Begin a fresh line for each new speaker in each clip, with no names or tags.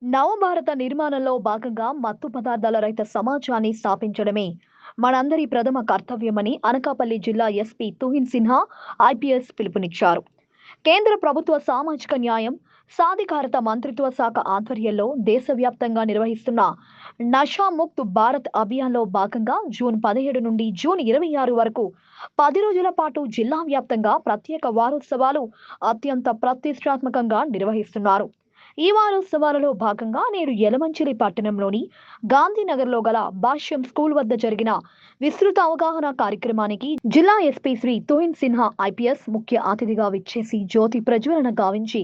నవభారత నిర్మాణంలో భాగంగా మత్తు పదార్థాల రహిత సమాజాన్ని స్థాపించడమే మనందరి ప్రథమ కర్తవ్యమని అనకాపల్లి జిల్లా ఎస్పీ తుహిన్ సిన్హా ఐపీఎస్ పిలుపునిచ్చారు. కేంద్ర ప్రభుత్వ సామాజిక న్యాయం, సాధికారత మంత్రిత్వ శాఖ ఆధ్వర్యంలో దేశవ్యాప్తంగా నిర్వహిస్తున్న నషాముక్త్ భారత్ అభియాన్లో భాగంగా జూన్ 17 నుండి జూన్ 26 వరకు 10 రోజుల పాటు జిల్లా వ్యాప్తంగా ప్రత్యేక వారోత్సవాలు అత్యంత ప్రతిష్టాత్మకంగా నిర్వహిస్తున్నారు. ఈ వారోత్సవాలలో భాగంగా నేడు యలమంచిలి పట్టణంలోని గాంధీనగర్లో గల భాష్యం స్కూల్ వద్ద జరిగిన విస్తృత అవగాహన కార్యక్రమానికి జిల్లా ఎస్పీ శ్రీ తుహిన్ సిన్హా ఐపీఎస్ ముఖ్య అతిథిగా విచ్చేసి జ్యోతి ప్రజ్వలన గావించి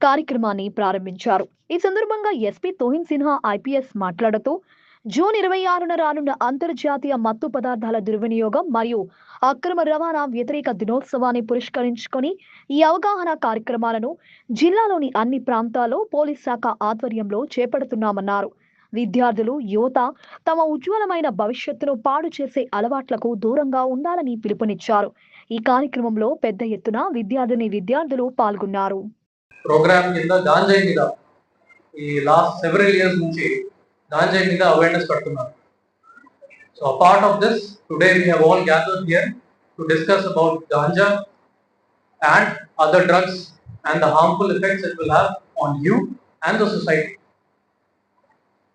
కార్యక్రమాన్ని ప్రారంభించారు. ఈ సందర్భంగా ఎస్పీ తుహిన్ సిన్హా ఐపీఎస్ మాట్లాడుతూ జూన్ 26న రానున్న అంతర్జాతీయ మత్తు పదార్థాల దుర్వినియోగం మరియు అక్రమ రవాణా వ్యతిరేక దినోత్సవాన్ని పురస్కరించుకొని ఈ అవగాహన కార్యక్రమాలను జిల్లాలోని అన్ని ప్రాంతాల్లో పోలీస్ శాఖ ఆధ్వర్యంలో చేపడుతున్నామన్నారు. విద్యార్థులు, యువత తమ ఉజ్వలమైన భవిష్యత్తును పాడు చేసే అలవాట్లకు దూరంగా ఉండాలని పిలుపునిచ్చారు. ఈ కార్యక్రమంలో పెద్ద ఎత్తున విద్యార్థులు పాల్గొన్నారు.
ప్రోగ్రామ్ కింద గాంజాయి మీద ఈ లాస్ట్ సెవెరల్ ఇయర్స్ నుంచి గాంజాయి మీద అవేర్నెస్ పెడుతున్నారు. So a part of this, today we have all gathered here to discuss about ganja and other drugs and the harmful effects it will have on you and the society.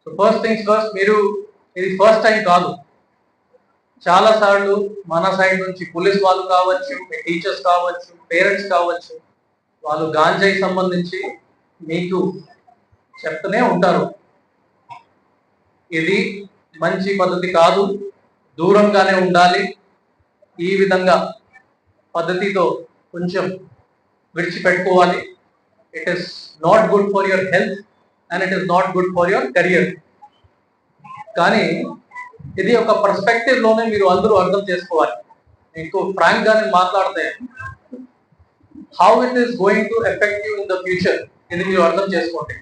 So first things first, మీరు ఇది first time కాదు, చాలా సార్లు మన side నుంచి police వాళ్ళు కావచ్చు, teachers కావచ్చు, పేరెంట్స్ కావచ్చు, వాళ్ళు గాంజాయి సంబంధించి మీకు చెప్తూనే ఉంటారు, ఇది మంచి పద్ధతి కాదు, దూరంగానే ఉండాలి, ఈ విధంగా పద్ధతితో కొంచెం విడిచిపెట్టుకోవాలి, it is not good for your health and it is not good for your career. కానీ ఇది ఒక పర్స్పెక్టివ్ లోనే మీరు అందరూ అర్థం చేసుకోవాలి. మీకు ఫ్రాంక్ గానే మాట్లాడితే how it is going to effect you in the future, ఇది మీరు అర్థం చేసుకోండి.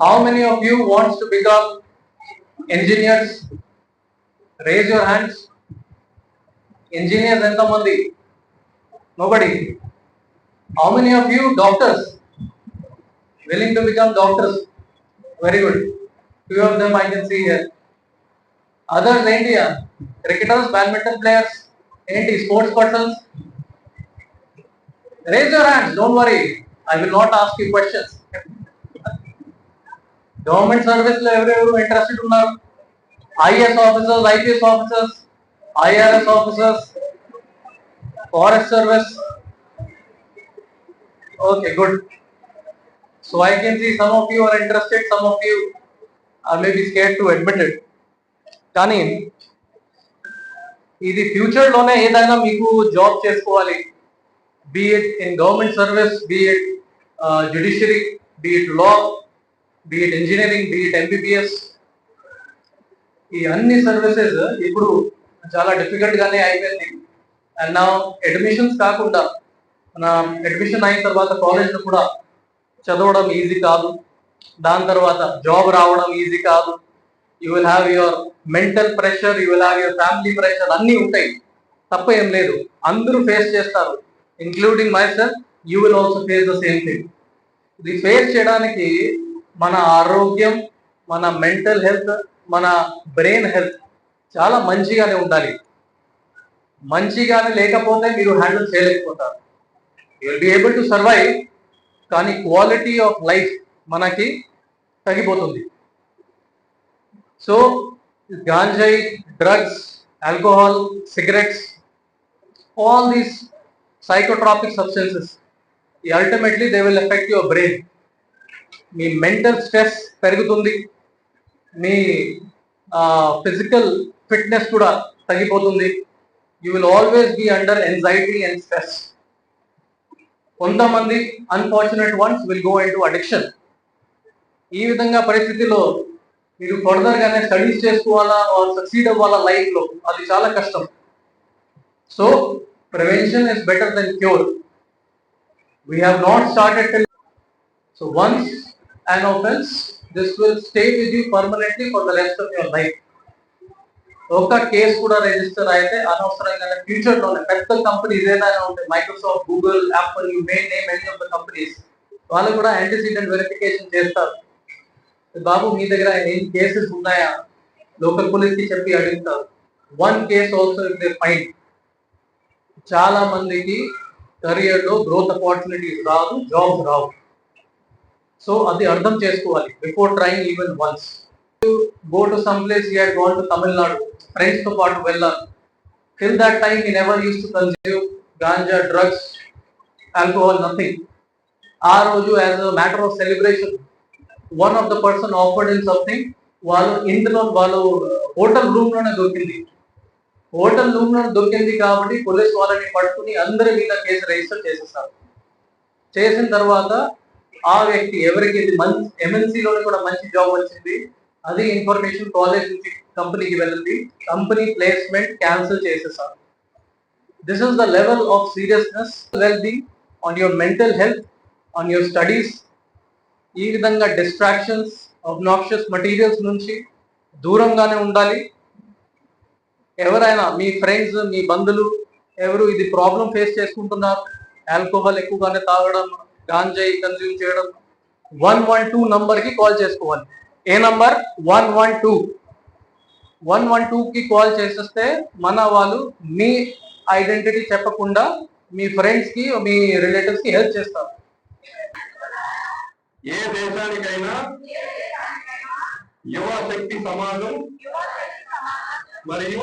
How many of you wants to become engineers? Raise your hands. Engineers enta mandi? Nobody. How many of you doctors? Willing to become doctors? Very good. Few of them I can see here. Others enti? Cricketers, badminton players, enti sports persons? Raise your hands, don't worry, I will not ask you questions. Government service లో ఎవరెవరు interested ఉన్నారు? IAS officers, IPS officers, IRS officers, forest service. Okay, good. So I can see some of you are interested, some of you are maybe scared to admit it. కానీ ఇది future లోనే ఏదైనా మీకు job చేసుకోవాలి, be it in government service, be it judiciary, be it law, be it engineering, be it MBBS, ఈ అన్ని services ఇప్పుడు చాలా డిఫికల్ట్ గానే అయిపోయింది. అండ్ నా అడ్మిషన్స్ కాకుండా మన అడ్మిషన్ అయిన తర్వాత కాలేజ్ లో కూడా చదవడం ఈజీ కాదు, దాని తర్వాత జాబ్ రావడం ఈజీ కాదు. You will have your mental pressure, you will have your family pressure, అన్నీ ఉంటాయి, తప్ప ఏం లేదు, అందరూ ఫేస్ చేస్తారు, including myself. You will also face the same thing. ఇది ఫేస్ చేయడానికి మన ఆరోగ్యం, మన మెంటల్ హెల్త్, మన బ్రెయిన్ హెల్త్ చాలా మంచిగానే ఉండాలి. మంచిగానే లేకపోతే మీరు హ్యాండిల్ చేయలేకపోతారు. You will be able to survive, కానీ క్వాలిటీ ఆఫ్ లైఫ్ మనకి తగ్గిపోతుంది. సో గాంజాయి, drugs, alcohol, cigarettes, all these psychotropic substances, ultimately they will affect your brain. మీ మెంటల్ స్ట్రెస్ పెరుగుతుంది, మీ ఫిజికల్ ఫిట్నెస్ కూడా తగ్గిపోతుంది. You will always be under anxiety and stress. కొంతమంది unfortunate ones will go into addiction. ఈ విధంగా పరిస్థితిలో మీరు ఫర్దర్ గానే స్టడీస్ చేసుకోవాలా, సక్సీడ్ అవ్వాలా లైఫ్ లో, అది చాలా కష్టం. So prevention is better then cure. We have not started till. So once an offense, this will stay with you permanently for the rest of your life. ఒక case కూడా register అయితే అనవసరంగా future లోనే పెద్ద కంపెనీస్ ఏదైనా ఉంటాయి, Microsoft, Google, Apple, you may name any of the companies, వాళ్ళు కూడా యాంటీసిడెంట్ వెరిఫికేషన్ చేస్తారు. బాబు మీ దగ్గర ఏం కేసెస్ ఉన్నాయా, లోకల్ పోలీస్ కి చెప్పి అడుగుతారు. 1 case also if they find, చాలా మందికి కెరియర్ లో గ్రోత్ ఆపర్చునిటీస్ రావు, జాబ్స్ రావు. సో అది అర్థం చేసుకోవాలి before trying even once. Go to some place, you had gonna to Tamil Nadu, friends తో పాటు వెళ్ళాలి. Till that time he never used to consume ganja, drugs, alcohol, nothing. ఆ రోజు as a matter of celebration one of the person offered in something, వాళ్ళు hotel room లోనే దొరికింది. Hotel room లో దొరికింది కాబట్టి పోలీస్ వాళ్ళని పట్టుకుని అందరి మీద కేసు రిజిస్టర్ చేసేస్తారు. చేసిన తర్వాత ఆ వ్యక్తి ఎవరికి మంచి ఎంఎన్సీలోనే కూడా మంచి జాబ్ వచ్చింది, అది ఇన్ఫర్మేషన్ కాలేజ్ నుంచి కంపెనీకి వెళ్ళింది, కంపెనీ ప్లేస్మెంట్ క్యాన్సిల్ చేసేసారు. This is the level of seriousness, well being, on your mental health, on your studies. ఈ విధంగా డిస్ట్రాక్షన్స్, అబ్నాక్షియస్ మటీరియల్స్ నుంచి దూరంగానే ఉండాలి. ఎవరైనా మీ ఫ్రెండ్స్, మీ బంధువులు ఎవరు ఇది ప్రాబ్లం ఫేస్ చేసుకుంటున్నారు, ఆల్కహాల్ ఎక్కువగానే తాగడం, గాంజాయి కన్జ్యూమ్ చేయడం, 112 నంబర్ కి కాల్ చేసుకోవాలి. ఏ నంబర్? 112 కి కాల్ చేసేస్తే మన వాళ్ళు మీ ఐడెంటిటీ చెప్పకుండా మీ ఫ్రెండ్స్ కి, మీ రిలేటివ్స్ కి హెల్ప్ చేస్తారు.
ఏ దేశానికైనా యువ శక్తి సమాజం మరియు